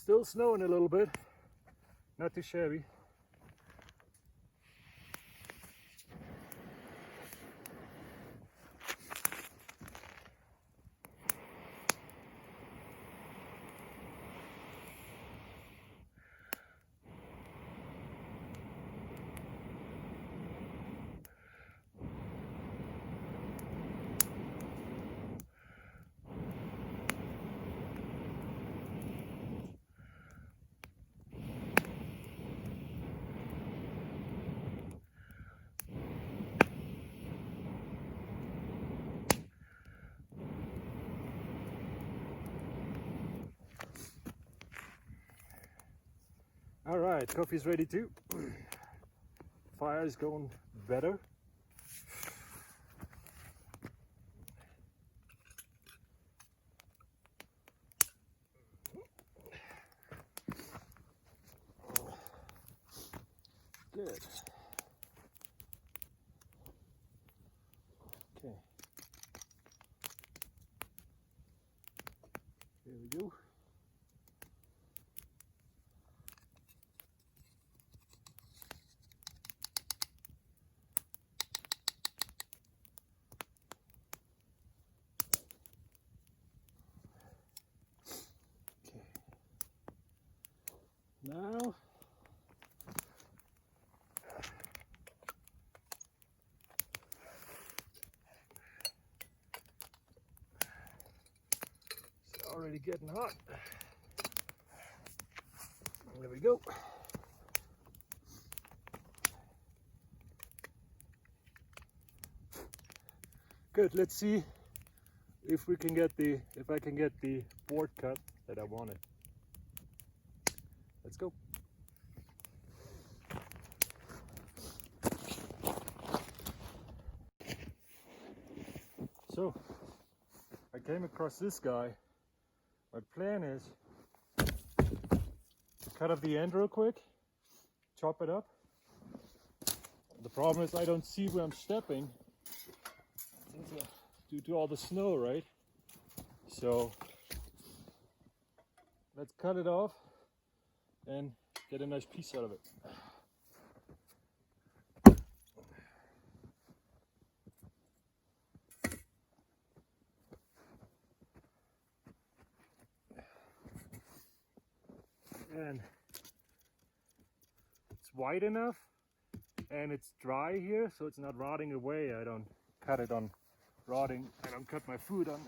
Still snowing a little bit, not too shabby. All right, coffee's ready too. Fire is going better. Good. Okay. There we go. Now, it's already getting hot. There we go. Good. Let's see if we can get if I can get the board cut that I wanted. Let's go. So, I came across this guy. My plan is to cut off the end real quick, chop it up. The problem is I don't see where I'm stepping due to all the snow, right? So, let's cut it off and get a nice piece out of it. And it's wide enough and it's dry here, so it's not rotting away. I don't cut it on rotting, I don't cut my food on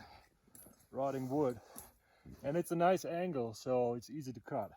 rotting wood. And it's a nice angle, so it's easy to cut.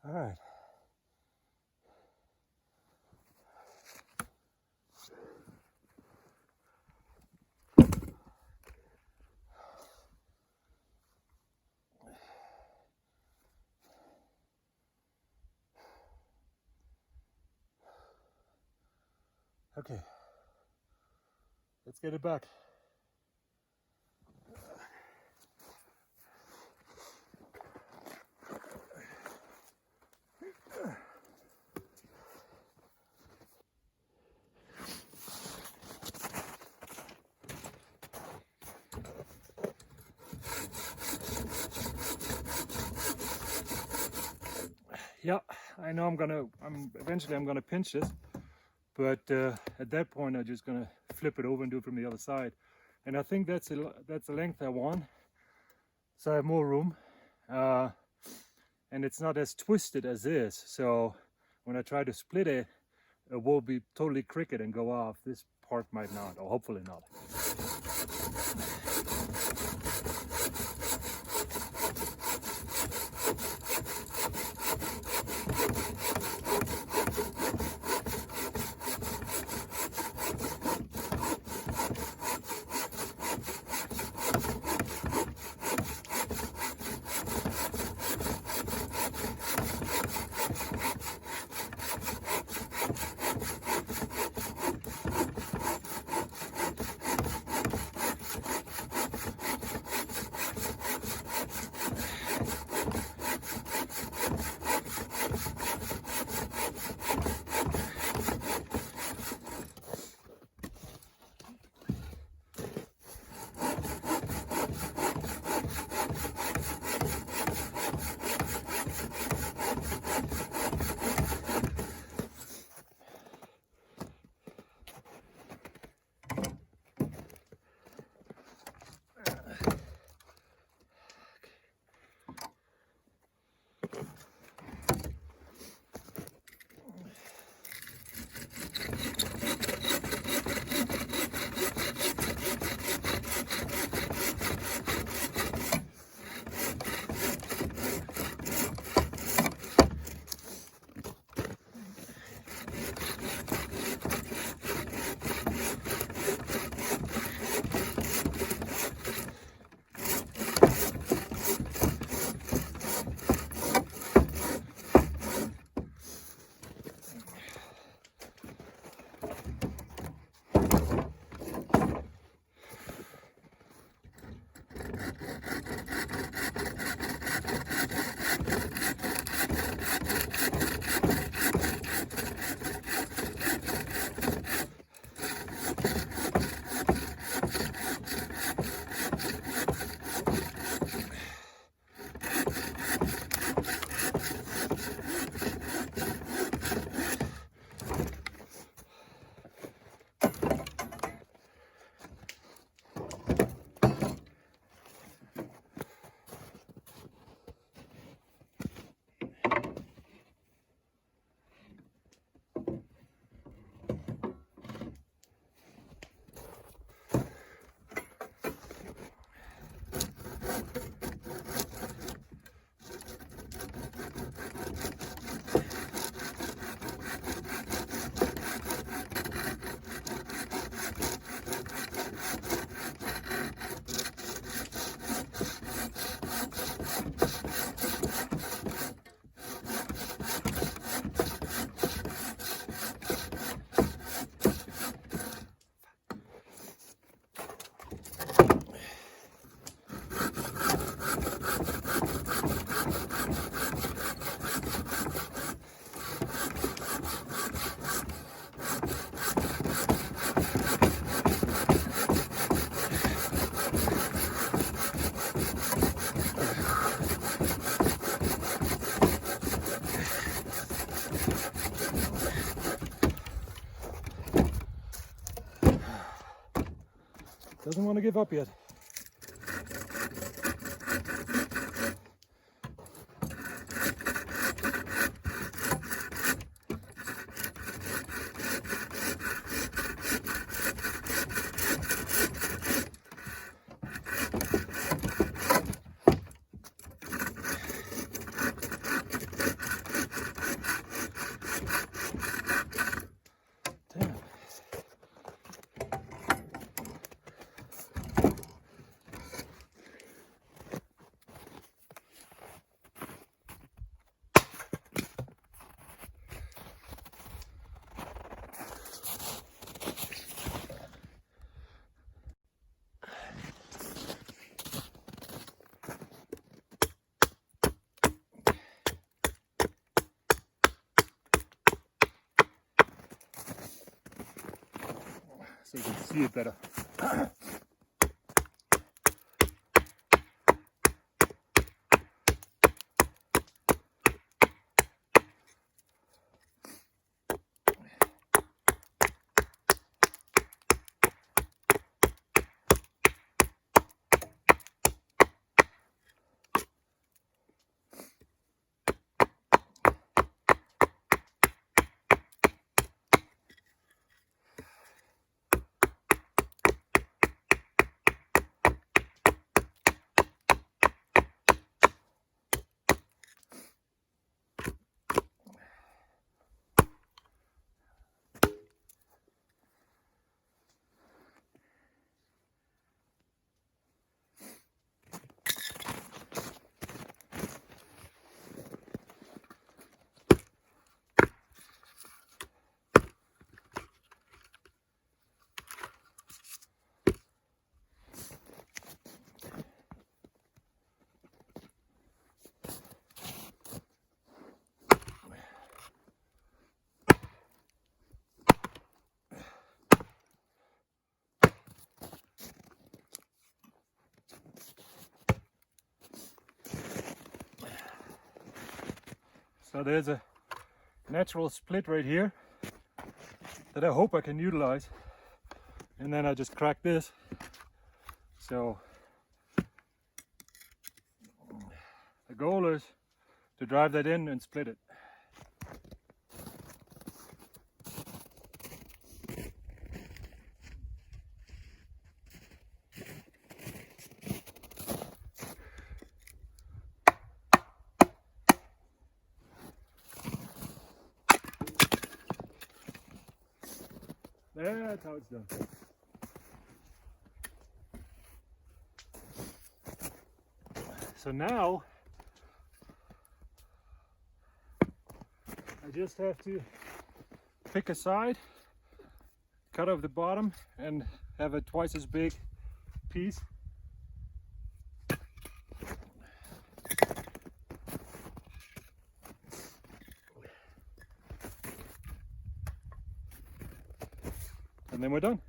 All right. Okay. Let's get it back. Yeah, I know eventually I'm gonna pinch this, but at that point I'm just gonna flip it over and do it from the other side. And I think that's the length I want, so I have more room, and it's not as twisted as this. So when I try to split it, it will be totally crooked and go off. This part might not, or hopefully not. Doesn't want to give up yet. So you can see it better. So there's a natural split right here that I hope I can utilize, and then I just crack this. So the goal is to drive that in and split it. That's how it's done. So now I just have to pick a side, cut off the bottom, and have a twice as big piece. and then we're done.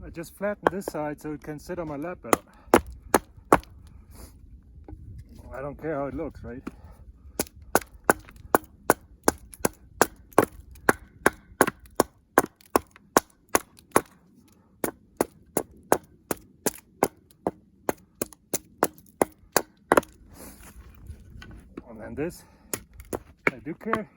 I just flattened this side so it can sit on my lap better. I don't care how it looks, right? And then this, I do care.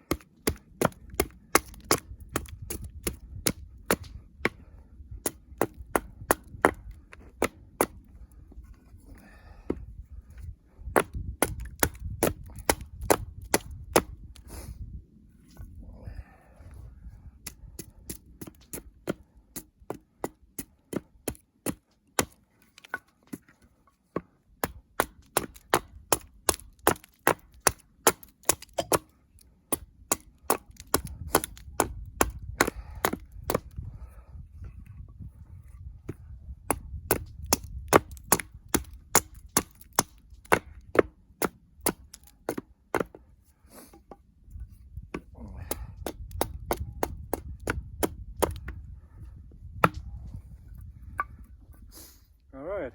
All right.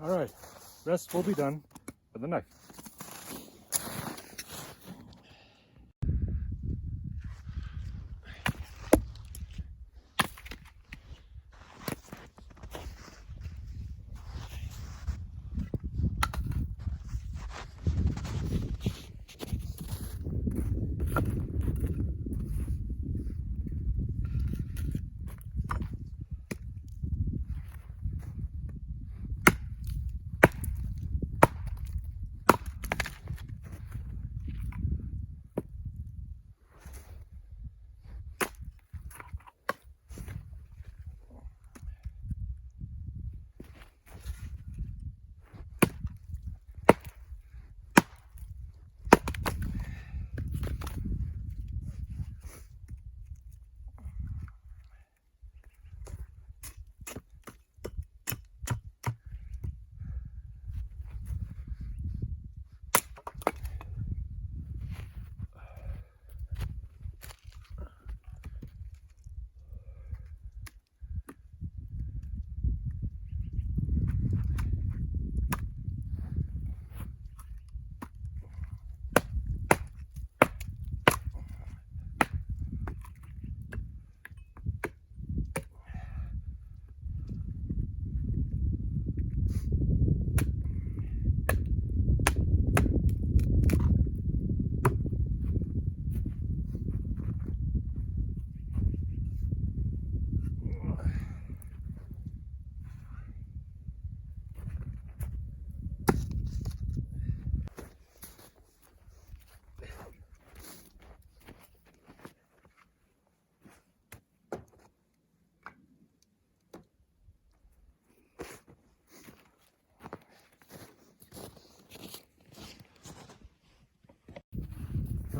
All right, rest will be done for the night.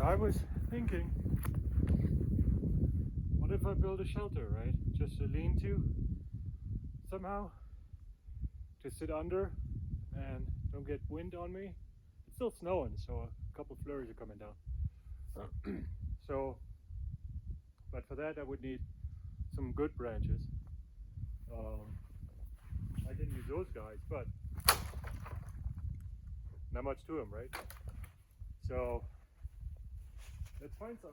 I was thinking, what if I build a shelter, right? Just a lean-to somehow to sit under and don't get wind on me. It's still snowing, so a couple flurries are coming down. So, but for that I would need some good branches. I can use those guys, but not much to them, right? So let's find some.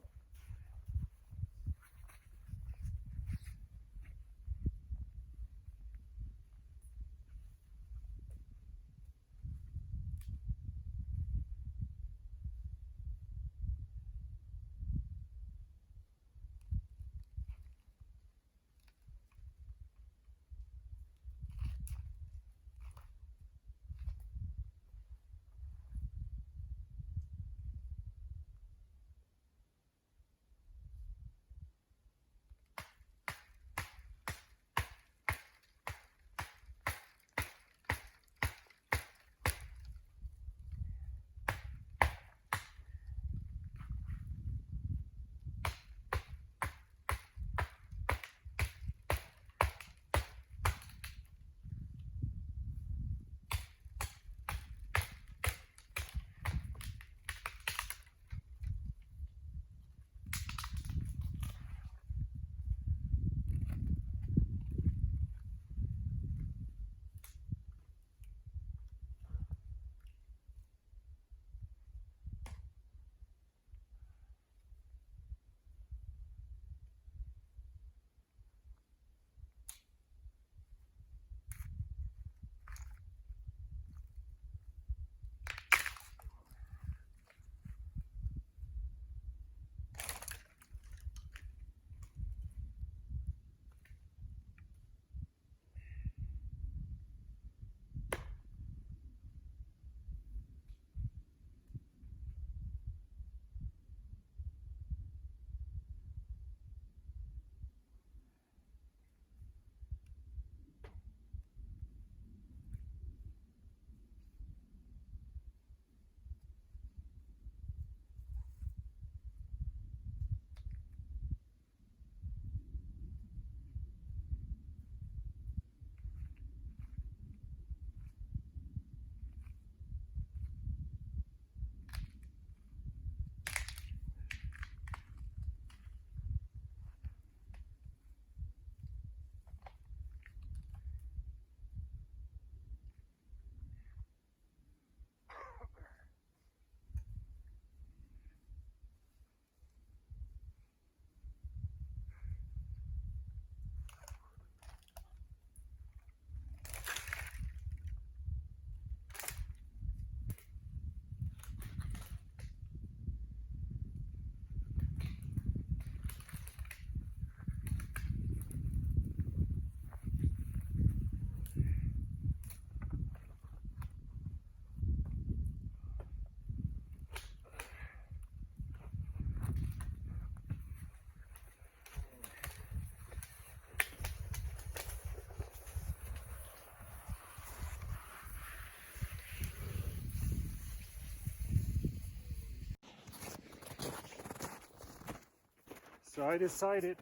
So I decided,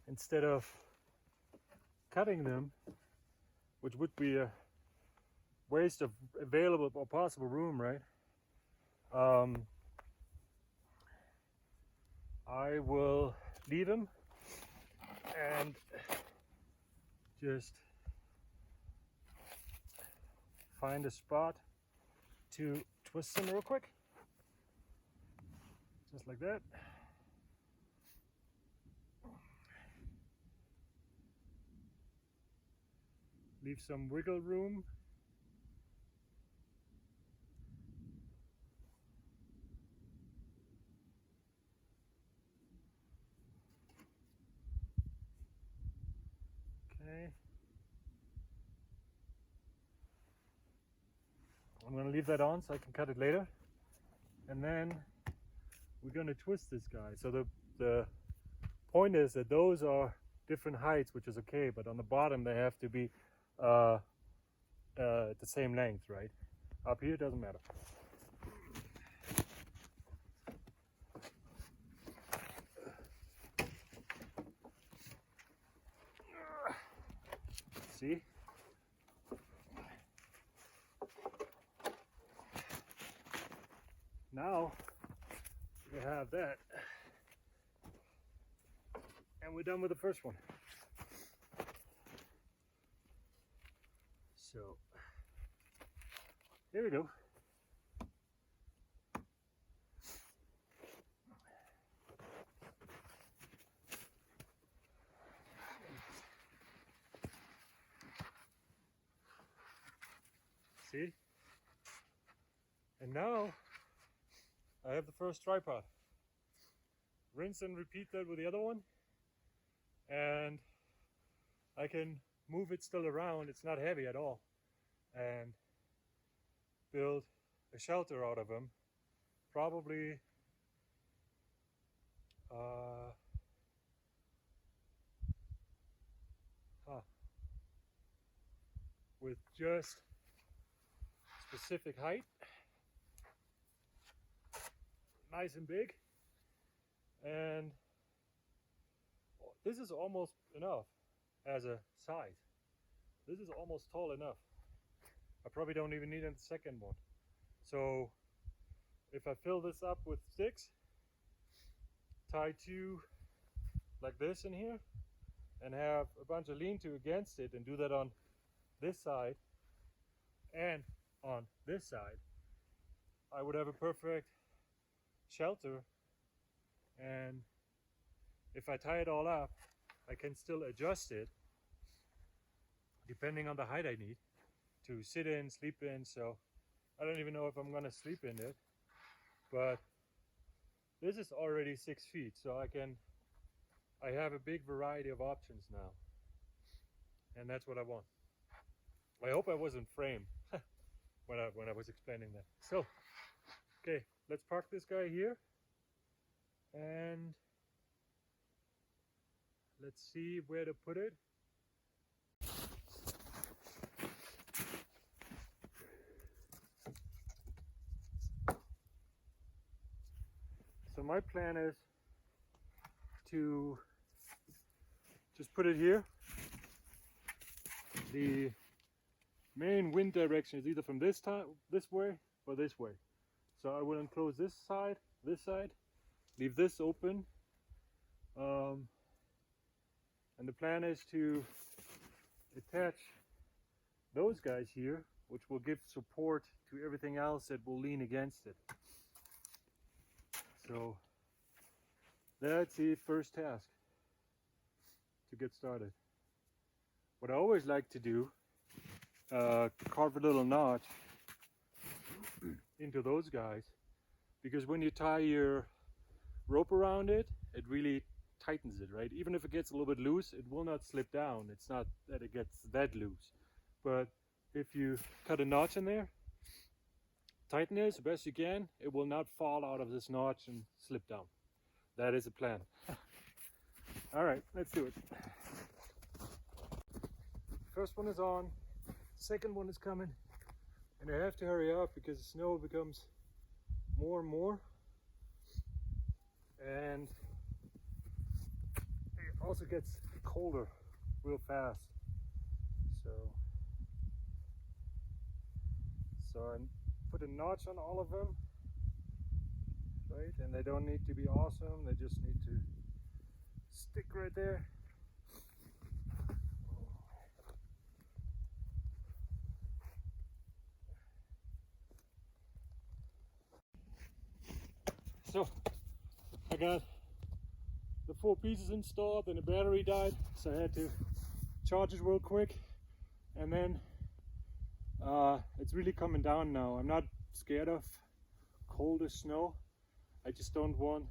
instead of cutting them, which would be a waste of available or possible room, right? I will leave them and just find a spot to twist them real quick, just like that. Leave some wiggle room. Okay. I'm going to leave that on so I can cut it later. And then we're going to twist this guy. So the point is that those are different heights, which is okay, but on the bottom they have to be the same length, right? Up here it doesn't matter. now we have that, and we're done with the first one. So here we go. See? And now I have the first tripod. Rinse and repeat that with the other one, and I can move it still around. It's not heavy at all, and build a shelter out of them. Probably with just specific height, nice and big, and this is almost enough as a size. This is almost tall enough. I probably don't even need a second one. So if I fill this up with sticks, tie two like this in here, and have a bunch of lean-to against it, and do that on this side and on this side, I would have a perfect shelter. And if I tie it all up, I can still adjust it depending on the height I need to sit in, sleep in. So I don't even know if I'm gonna sleep in it, but this is already 6 feet, so I have a big variety of options now, and that's what I want. I hope I wasn't framed when I was explaining that. So, okay, let's park this guy here, and let's see where to put it. So my plan is to just put it here. The main wind direction is either from this way or this way. So I will enclose this side, leave this open, and the plan is to attach those guys here, which will give support to everything else that will lean against it. So that's the first task to get started. What I always like to do, carve a little notch into those guys, because when you tie your rope around it, it really tightens it, right? Even if it gets a little bit loose, it will not slip down. It's not that it gets that loose. But if you cut a notch in there, tighten it as best you can, it will not fall out of this notch and slip down. That is the plan. All right, let's do it. First one is on, second one is coming, and I have to hurry up because the snow becomes more and more, and it also gets colder real fast. So I put a notch on all of them, right? And they don't need to be awesome, they just need to stick right there. So I got the 4 pieces installed and the battery died, so I had to charge it real quick, and then it's really coming down now. I'm not scared of cold or snow. I just don't want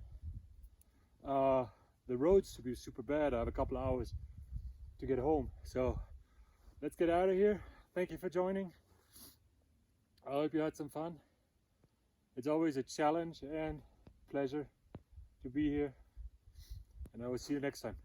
the roads to be super bad. I have a couple hours to get home, so let's get out of here. Thank you for joining. I hope you had some fun. It's always a challenge and pleasure to be here, and I will see you next time.